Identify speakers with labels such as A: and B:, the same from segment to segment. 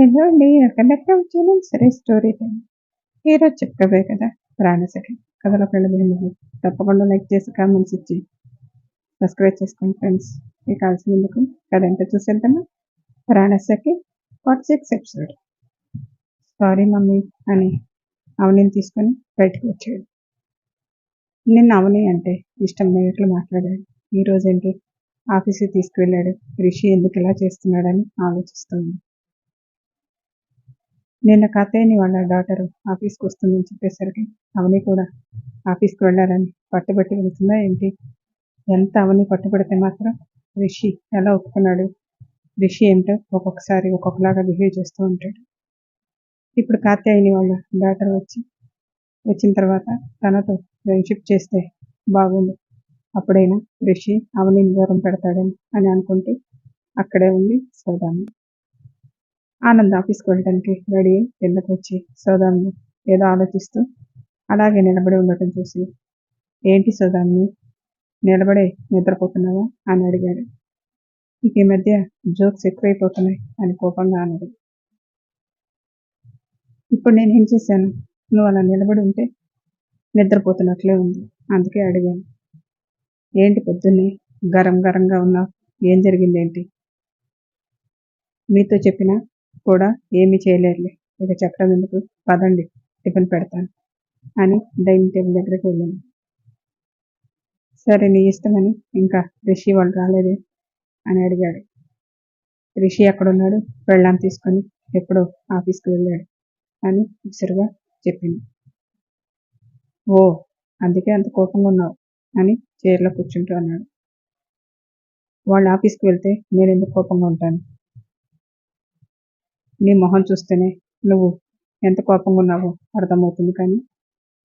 A: Hello అండి. Welcome back to our channel సరే story time. ఈరోజు చెప్పబోయే కథ ప్రాణసఖి. కథలోకి వెళ్ళబోయే ముందు తప్పకుండా లైక్ చేసి కామెంట్స్ ఇచ్చి సబ్స్క్రైబ్ చేసుకోండి ఫ్రెండ్స్. మీకు కావాల్సినందుకు కథ ఏంటో చూసేద్దామా. ప్రాణసఖి పార్ట్ 6 ఎపిసోడ్. సారీ మమ్మీ అని అవనిని తీసుకొని బయటకు వచ్చాడు. నిన్న అవని అంటే ఇష్టం లేనట్లు మాట్లాడాడు. ఈరోజు ఏంటి ఆఫీస్కి తీసుకువెళ్ళాడు. రిషి ఎందుకు ఇలా చేస్తున్నాడని ఆలోచిస్తుంది. నిన్న కాతేని వాళ్ళ డాటరు ఆఫీస్కి వస్తుందని చెప్పేసరికి అవని కూడా ఆఫీస్కి వెళ్ళాలని పట్టుబట్టి వెళ్తుందా ఏంటి? ఎంత అవని పట్టుబడితే మాత్రం రిషి ఎలా ఒప్పుకున్నాడు? రిషి ఏంటో ఒక్కొక్కసారి ఒక్కొక్కలాగా బిహేవ్ చేస్తూ ఉంటాడు. ఇప్పుడు కాతేని వాళ్ళ డాటర్ వచ్చిన తర్వాత తనతో ఫ్రెండ్షిప్ చేస్తే బాగుంది. అప్పుడైనా రిషి అవనిని దూరం పెడతాడని అని అనుకుంటూ అక్కడే ఉంది సౌదామి. ఆనంద్ ఆఫీస్కి వెళ్ళడానికి రెడీ కిందకు వచ్చి సౌదామిని ఏదో ఆలోచిస్తూ అలాగే నిలబడి ఉండటం చూసి, ఏంటి సౌదామిని నిలబడే నిద్రపోతున్నావా అని అడిగాడు. ఈ మధ్య జోక్స్ ఎక్కువైపోతున్నాయి అని కోపంగా అన్నది. ఇప్పుడు నేనేం చేశాను? నువ్వు అలా నిలబడి ఉంటే నిద్రపోతున్నట్లే ఉంది, అందుకే అడిగాను. ఏంటి పొద్దున్నే గరంగా ఉన్నావు? ఏం జరిగిందేంటి? మీతో చెప్పినా కూడా ఏమీ చేయలేరులే, ఇక చెప్పడం ఎందుకు, పదండి టిఫిన్ పెడతాను అని డైనింగ్ టేబుల్ దగ్గరికి వెళ్ళాను. సరే నీ ఇష్టమని. ఇంకా రిషి వాళ్ళు రాలేదే అని అడిగాడు. రిషి ఎక్కడున్నాడు? పెళ్ళాన్ని తీసుకొని ఎప్పుడో ఆఫీస్కి వెళ్ళాడు అని విసురుగా చెప్పింది. ఓ, అందుకే అంత కోపంగా ఉన్నావు అని చైర్లో కూర్చుంటూ అన్నాడు. వాళ్ళు ఆఫీస్కి వెళ్తే నేను ఎందుకు కోపంగా ఉంటాను? నీ మొహం చూస్తేనే నువ్వు ఎంత కోపంగా ఉన్నావో అర్థమవుతుంది. కానీ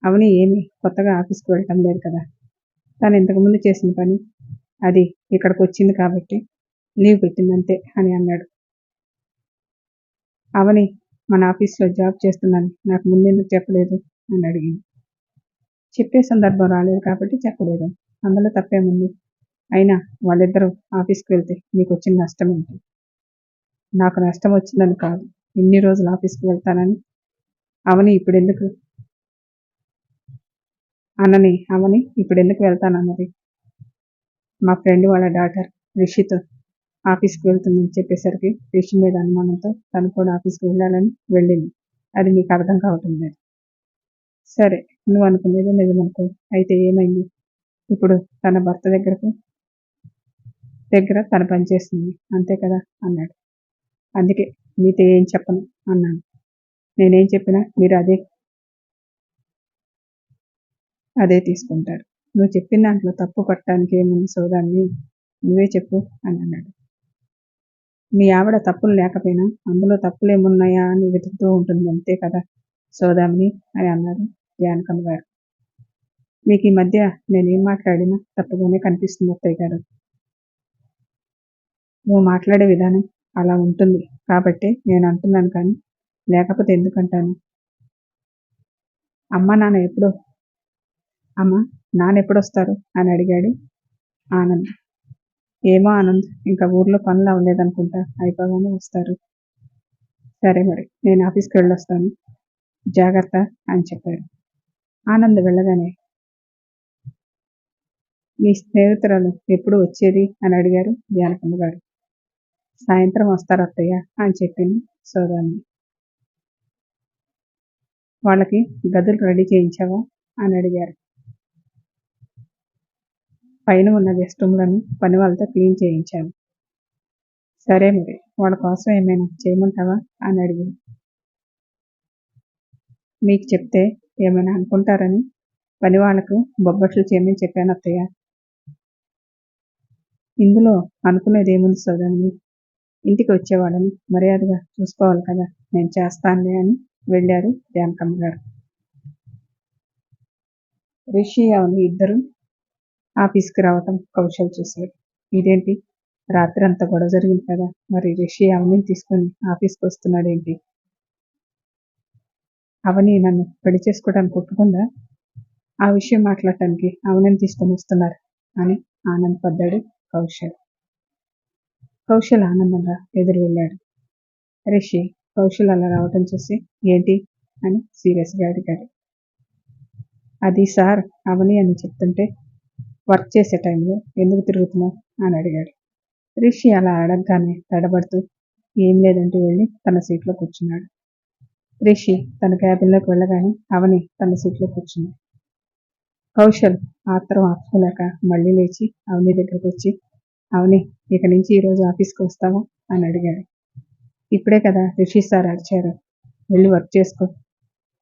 A: అవని ఏమీ కొత్తగా ఆఫీస్కి వెళ్ళటం లేదు కదా. తను ఇంతకుముందు చేసిన పని అది ఇక్కడికి వచ్చింది కాబట్టి లీవ్ పెట్టిందంతే అని అన్నాడు. అవని మన ఆఫీస్లో జాబ్ చేస్తుందని నాకు ముందెందుకు చెప్పలేదు అని అడిగింది. చెప్పే సందర్భం రాలేదు కాబట్టి చెప్పలేదు, అందులో తప్పేముంది? అయినా వాళ్ళిద్దరూ ఆఫీస్కి వెళ్తే నీకు వచ్చిన నష్టం ఏంటి? నాకు నష్టం వచ్చిందని కాదు, ఇన్ని రోజులు ఆఫీస్కి వెళ్తానని అవని ఇప్పుడు ఎందుకు వెళ్తానన్నది? మా ఫ్రెండ్ వాళ్ళ డాటర్ రిషితో ఆఫీస్కి వెళ్తుందని చెప్పేసరికి రిషి మీద అనుమానంతో తను కూడా ఆఫీస్కి వెళ్ళాలని వెళ్ళింది. అది నీకు అర్థం కావటం లేదు. సరే, నువ్వు అనుకునేది నిజమనుకో. అయితే ఏమైంది? ఇప్పుడు తన భర్త దగ్గర తన పనిచేస్తుంది అంతే కదా అన్నాడు. అందుకే మీతో ఏం చెప్పను అన్నాను. నేనేం చెప్పినా మీరు అదే తీసుకుంటారు. నువ్వు చెప్పిన దాంట్లో తప్పు పట్టడానికి ఏముంది సౌదాన్ని? నువ్వే చెప్పు అని అన్నాడు. మీ ఆవిడ తప్పులు లేకపోయినా అందులో తప్పులు ఏమున్నాయా అని వెతుకుతూ ఉంటుంది అంతే కదా సౌదామిని అని అన్నారు జానకమ్మ గారు. మీకు ఈ మధ్య నేనేం మాట్లాడినా తప్పుగానే కనిపిస్తుంది అత్తయ్య గారు. నువ్వు మాట్లాడే విధానం అలా ఉంటుంది కాబట్టి నేను అంటున్నాను, కానీ లేకపోతే ఎందుకంటాను? నాన్న ఎప్పుడొస్తారు అని అడిగాడు ఆనంద్. ఏమో ఆనంద్, ఇంకా ఊర్లో పనులు అవ్వలేదనుకుంటా, అయిపోగానే వస్తారు. సరే మరి, నేను ఆఫీస్కి వెళ్ళొస్తాను, జాగ్రత్త అని చెప్పారు. ఆనంద్ వెళ్ళగానే మీ స్నేహితురాలు ఎప్పుడు వచ్చేది అని అడిగారు జానకమ్మ గారు. సాయంత్రం వస్తారు అత్తయ్య అని చెప్పింది సౌదాన్ని. వాళ్ళకి గదులు రెడీ చేయించావా అని అడిగారు. పైన ఉన్న గెస్ట్ రూమ్లను పని వాళ్ళతో క్లీన్ చేయించాను. సరే మరి, వాళ్ళ కోసం ఏమైనా చేయమంటావా అని అడిగింది. మీకు చెప్తే ఏమైనా అనుకుంటారని పని వాళ్ళకు బొబ్బట్లు చేయమని చెప్పాను అత్తయ్య. ఇందులో అనుకునేది ఏముంది సౌదాన్ని? ఇంటికి వచ్చేవాళ్ళని మర్యాదగా చూసుకోవాలి కదా, నేను చేస్తానులే అని వెళ్ళారు జానకమ్మ గారు. రిషి అవని ఇద్దరు ఆఫీస్కి రావటం కౌశల్ చూశాడు. ఇదేంటి, రాత్రి అంత గొడవ జరిగింది కదా, మరి రిషి అవనిని తీసుకొని ఆఫీస్కి వస్తున్నాడేంటి? అవని నన్ను పెళ్లి చేసుకోవడానికి ఒప్పుకుందా? ఆ విషయం మాట్లాడటానికి అవనిని తీసుకొని వస్తున్నారు అని ఆనందపడ్డాడు కౌశల్. ఆనందంగా ఎదురు వెళ్ళాడు. రిషి కౌశల్ అలా రావటం చూసి ఏంటి అని సీరియస్గా అడిగాడు. అది సార్ అవని అని చెప్తుంటే వర్క్ చేసే టైంలో ఎందుకు తిరుగుతున్నావు అని అడిగాడు. రిషి అలా అడగగానే తడబడుతూ ఏం లేదంటూ వెళ్ళి తన సీట్లో కూర్చున్నాడు. రిషి తన క్యాబిన్లోకి వెళ్ళగానే అవని తన సీట్లో కూర్చుంది. కౌశల్ ఆత్రం ఆపుకోలేక మళ్ళీ లేచి అవని దగ్గరకు వచ్చి అవని ఇక నుంచి ఈరోజు ఆఫీస్కి వస్తావా అని అడిగాడు. ఇప్పుడే కదా రిషి సార్ అరిచారు, వెళ్ళి వర్క్ చేసుకో.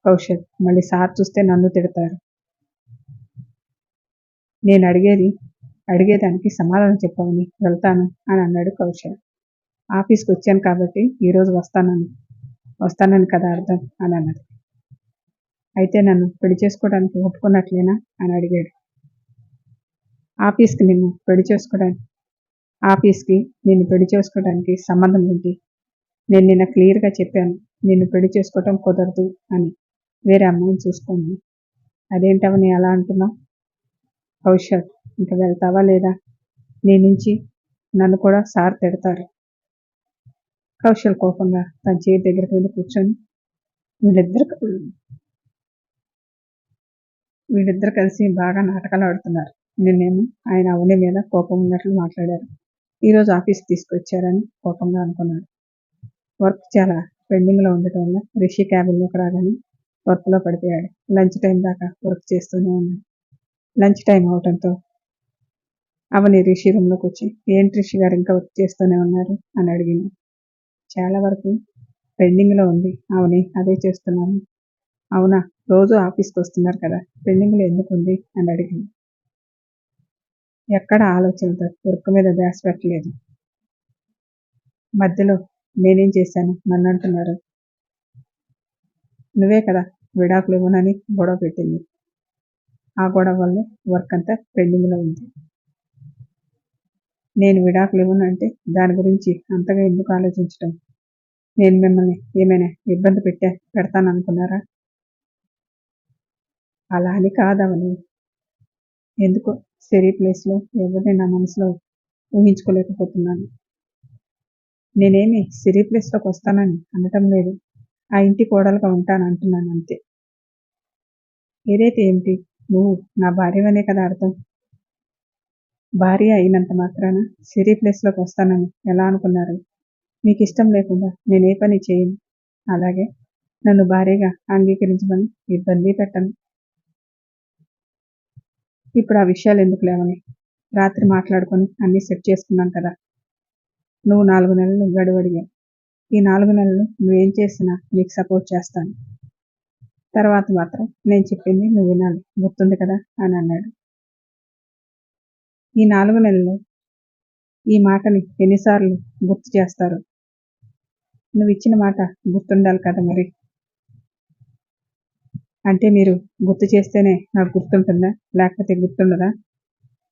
A: కౌశల్ మళ్ళీ సార్ చూస్తే నన్ను తిడతారు. నేను అడిగేదానికి సమాధానం చెప్పవని వెళ్తాను అని అన్నాడు కౌశల్. ఆఫీస్కి వచ్చాను కాబట్టి ఈరోజు వస్తానని కదా అర్థం అని అన్నది. అయితే నన్ను పెళ్లి చేసుకోవడానికి ఒప్పుకున్నట్లేనా అని అడిగాడు. ఆఫీస్కి నిన్ను పెళ్లి చేసుకోవడానికి సంబంధం ఏంటి? నేను నిన్న క్లియర్గా చెప్పాను, నిన్ను పెళ్లి చేసుకోవటం కుదరదు అని. వేరే అమ్మాయిని చూసుకోండి. అదేంటవని అలా అంటున్నావు? కౌశల్ ఇంకా వెళ్తావా లేదా? నీ నుంచి నన్ను కూడా సార్ తిడతారు. కౌశల్ కోపంగా తన చేతి దగ్గరికి వెళ్ళి కూర్చొని వీళ్ళిద్దరు కలిసి బాగా నాటకాలు ఆడుతున్నారు. నిన్నేమో ఆయన అవని మీద కోపం ఉన్నట్లు మాట్లాడారు, ఈరోజు ఆఫీస్కి తీసుకొచ్చారని కోపంగా అనుకున్నాడు. వర్క్ చాలా పెండింగ్లో ఉండటం వల్ల రిషి క్యాబిన్లోకి రాగానే వర్క్లో పడిపోయాడు. లంచ్ టైం దాకా వర్క్ చేస్తూనే ఉన్నాడు. లంచ్ టైం అవడంతో అవని రిషి రూమ్లోకి వచ్చి ఏంటి రిషి గారు ఇంకా వర్క్ చేస్తూనే ఉన్నారు అని అడిగింది. చాలా వరకు పెండింగ్లో ఉంది అవని, అదే చేస్తున్నాను. అవునా, రోజు ఆఫీస్కి వస్తున్నారు కదా, పెండింగ్లో ఎందుకు ఉంది అని అడిగింది. ఎక్కడ ఆలోచనతో వర్క్ మీద ధ్యాస పెట్టలేదు. మధ్యలో నేనేం చేశాను నన్ను అంటున్నారు? నువ్వే కదా విడాకులు ఇవ్వనని గొడవ పెట్టింది. ఆ గొడవ వల్ల వర్క్ అంతా పెండింగ్లో ఉంది. నేను విడాకులు ఇవ్వనంటే దాని గురించి అంతగా ఎందుకు ఆలోచించటం? నేను మిమ్మల్ని ఏమైనా ఇబ్బంది పెడతాననుకున్నారా? అలా అని కాదవని, ఎందుకో సిరి ప్లేస్లో ఎవరిని నా మనసులో ఊహించుకోలేకపోతున్నాను. నేనేమి సిరి ప్లేస్లోకి వస్తానని అనటం లేదు, ఆ ఇంటి కోడలుగా ఉంటానంటున్నాను అంతే. ఏదైతే ఏమిటి, నువ్వు నా భార్యవనే కదా అర్థం. భార్య అయినంత మాత్రాన సిరి ప్లేస్లోకి వస్తానని ఎలా అనుకున్నారు? మీకు ఇష్టం లేకుండా నేను ఏ పని చేయను. అలాగే నన్ను భార్యగా అంగీకరించమని ఇబ్బంది పెట్టను. ఇప్పుడు ఆ విషయాలు ఎందుకు లేవని, రాత్రి మాట్లాడుకొని అన్నీ సెట్ చేసుకున్నాం కదా. నువ్వు 4 నెలలు గడువు అడిగావు. ఈ 4 నెలలు నువ్వేం చేసినా నీకు సపోర్ట్ చేస్తాను. తర్వాత మాత్రం నేను చెప్పింది నువ్వు వినాలి, గుర్తుంది కదా అని అన్నాడు. ఈ 4 నెలలు ఈ మాటని ఎన్నిసార్లు గుర్తు చేస్తారు? నువ్వు ఇచ్చిన మాట గుర్తుండాలి కదా మరి. అంటే మీరు గుర్తు చేస్తేనే నాకు గుర్తుంటుందా, లేకపోతే గుర్తుండదా?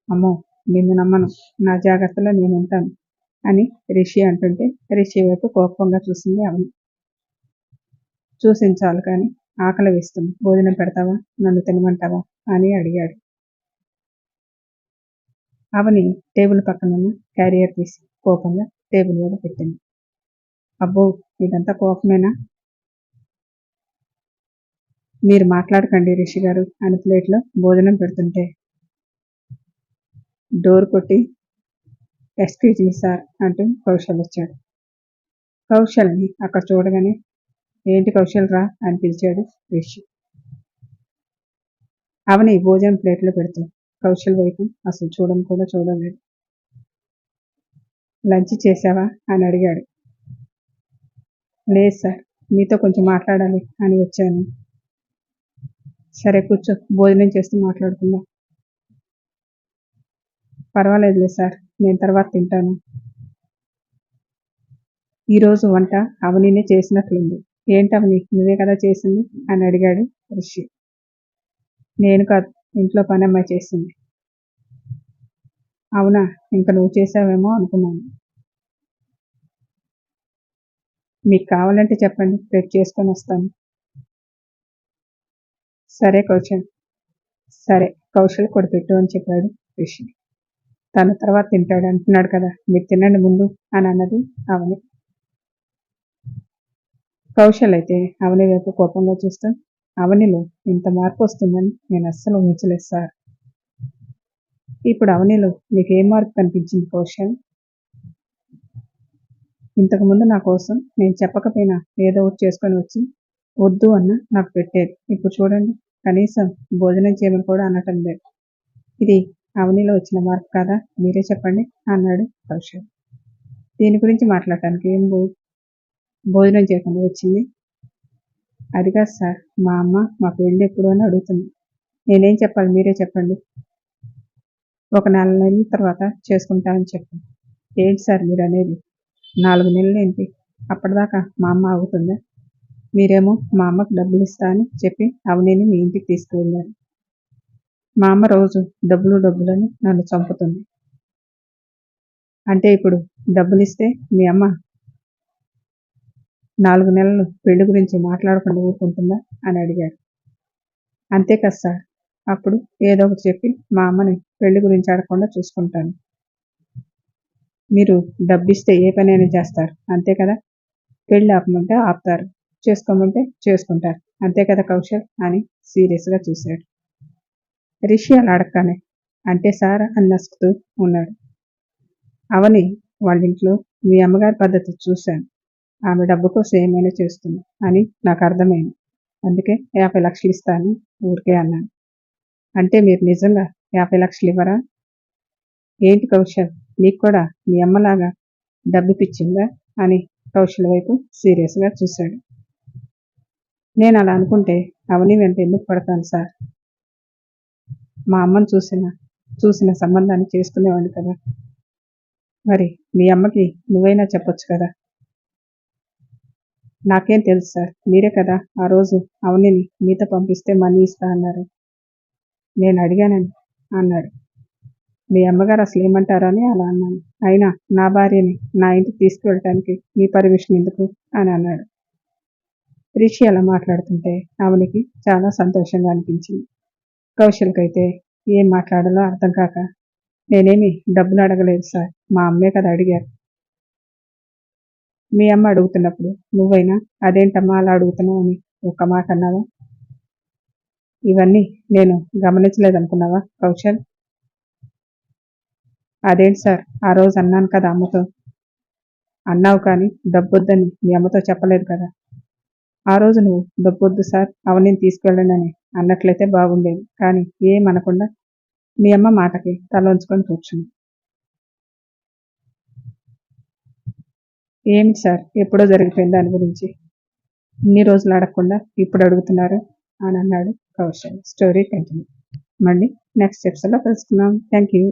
A: అమ్మో, నిన్ను నమ్మను, నా జాగ్రత్తలో నేను ఉంటాను అని రిషి అంటుంటే రిషి వైపు కోపంగా చూసింది అవని. చూసించాలి కానీ ఆకలి వేస్తుంది, భోజనం పెడతావా, నన్ను తినమంటావా అని అడిగాడు. అవని టేబుల్ పక్కనున్న క్యారియర్ తీసి కోపంగా టేబుల్ మీద పెట్టింది. అబ్బో, ఇదంతా కోపమేనా? మీరు మాట్లాడకండి రిషి గారు అని ప్లేట్లో భోజనం పెడుతుంటే డోర్ కొట్టి ఎక్స్క్యూజ్ మీ సార్ అంటూ కౌశల్ వచ్చాడు. కౌశల్ని అక్కడ చూడగానే ఏంటి కౌశల్ రా అని పిలిచాడు రిషి. అవని భోజనం ప్లేట్లో పెడుతూ కౌశల్ వైపు అసలు కూడా చూడలేదు. లంచ్ చేసావా అని అడిగాడు. లేదు సార్, మీతో కొంచెం మాట్లాడాలి అని వచ్చాను. సరే కూర్చో, భోజనం చేస్తూ మాట్లాడుకుందాం. పర్వాలేదులే సార్, నేను తర్వాత తింటాను. ఈరోజు వంట అవనినే చేసినట్లుంది. ఏంటవని, నువ్వే కదా చేసింది అని అడిగాడు రిషి. నేను కాదు, ఇంట్లో పని అమ్మాయి చేసింది. అవునా, ఇంకా నువ్వు చేసావేమో అనుకున్నాను. మీకు కావాలంటే చెప్పండి, రేపు చేసుకొని వస్తాను. సరే కౌశల్ కొడిపెట్టు అని చెప్పాడు రిషి. తను తర్వాత తింటాడు అంటున్నాడు కదా, మీరు తినండి ముందు అని అన్నది అవని. కౌశల్ అయితే అవని వైపు కోపంగా చూస్తూ, అవనిలో ఇంత మార్పు వస్తుందని నేను అస్సలు ఊహించలేదు సార్. ఇప్పుడు అవనిలో నీకేం మార్పు కనిపించింది కౌశల్? ఇంతకుముందు నా కోసం నేను చెప్పకపోయినా ఏదో ఒకటి చేసుకొని వచ్చి వద్దు అన్న నాకు పెట్టేది. ఇప్పుడు చూడండి, కనీసం భోజనం చేయమని కూడా అనటం లేదు. ఇది అవనిలో వచ్చిన మార్పు కాదా? మీరే చెప్పండి అన్నాడు కౌశల్. దీని గురించి మాట్లాడటానికి ఏం భోజనం చేయకుండా వచ్చింది? అది కాదు సార్, మా అమ్మ మా పెళ్ళి ఎప్పుడు అని అడుగుతుంది. నేనేం చెప్పాలి, మీరే చెప్పండి. ఒక 4 నెలల తర్వాత చేసుకుంటా అని చెప్పు. ఏంటి సార్ మీరు అనేది? 4 నెలలు ఏంటి? అప్పటిదాకా మా అమ్మ ఆగుతుందా? మీరేమో మా అమ్మకు డబ్బులు ఇస్తా అని చెప్పి అవనిని మీ ఇంటికి తీసుకువెళ్ళారు. మా అమ్మ రోజు డబ్బులని నన్ను చంపుతుంది. అంటే ఇప్పుడు డబ్బులు ఇస్తే మీ అమ్మ 4 నెలలు పెళ్లి గురించి మాట్లాడకుండా ఊరుకుంటుందా అని అడిగాడు. అంతే కదా సార్, అప్పుడు ఏదో ఒకటి చెప్పి మా అమ్మని పెళ్లి గురించి అడగకుండా చూసుకుంటాను. మీరు డబ్బిస్తే ఏ పనైనా చేస్తారు, అంతే కదా? పెళ్లి ఆపమంటే ఆపుతారు, చేసుకోమంటే చేసుకుంటారు, అంతే కదా కౌశల్ అని సీరియస్గా చూశాడు. రిషి అలా అడగగానే అంటే సార్ అని నసుకుతూ ఉన్నాడు. అవని వాళ్ళ ఇంట్లో మీ అమ్మగారి పద్ధతి చూశాను. ఆమె డబ్బు కోసం ఏమైనా చేస్తుంది అని నాకు అర్థమైంది. అందుకే 50 లక్షలు ఇస్తాను ఊరికే అన్నాను. అంటే మీరు నిజంగా 50 లక్షలు ఇవ్వరా? ఏంటి కౌశల్, నీకు కూడా మీ అమ్మలాగా డబ్బు పిచ్చిందా అని కౌశల్ వైపు సీరియస్గా చూశాడు. నేను అలా అనుకుంటే అవని వెంట ఎందుకు పడతాను సార్? మా అమ్మను చూసిన సంబంధాన్ని చేసుకునేవాడిని కదా. మరి మీ అమ్మకి నువ్వైనా చెప్పొచ్చు కదా. నాకేం తెలుసు సార్, మీరే కదా ఆ రోజు అవనిని మీతో పంపిస్తే మనీ ఇస్తా అన్నారు. నేను అడిగానని అన్నాడు. మీ అమ్మగారు అసలు ఏమంటారో అని అలా అన్నాను. అయినా నా భార్యని నా ఇంటికి తీసుకువెళ్ళటానికి మీ పర్మిషన్ ఎందుకు అని అన్నాడు. రిషి అలా మాట్లాడుతుంటే అవనికి చాలా సంతోషంగా అనిపించింది. కౌశల్కైతే ఏం మాట్లాడాలో అర్థం కాక, నేనేమి డబ్బులు అడగలేదు సార్, మా అమ్మే కదా అడిగారు. మీ అమ్మ అడుగుతున్నప్పుడు నువ్వైనా అదేంటమ్మా అలా అడుగుతున్నావు అని ఒక్క మాట అన్నావా? ఇవన్నీ నేను గమనించలేదనుకున్నావా కౌశల్? అదేంటి సార్, ఆ రోజు అన్నాను కదా అమ్మతో. అన్నావు కానీ డబ్బొద్దని మీ అమ్మతో చెప్పలేదు కదా. ఆ రోజు నువ్వు డబ్బొద్దు సార్, అవనిని తీసుకెళ్ళండి అని అన్నట్లయితే బాగుండేది. కానీ ఏమనకుండా మీ అమ్మ మాటకి తల వంచుకొని కూర్చుంది. ఏమిటి సార్, ఎప్పుడో జరిగిపోయింది దాని గురించి ఇన్ని రోజులు అడగకుండా ఇప్పుడు అడుగుతున్నారు అని అన్నాడు కౌశల్. Story continue. మళ్ళీ నెక్స్ట్ ఎపిసోడ్లో కలుసుకుందాం. Thank you.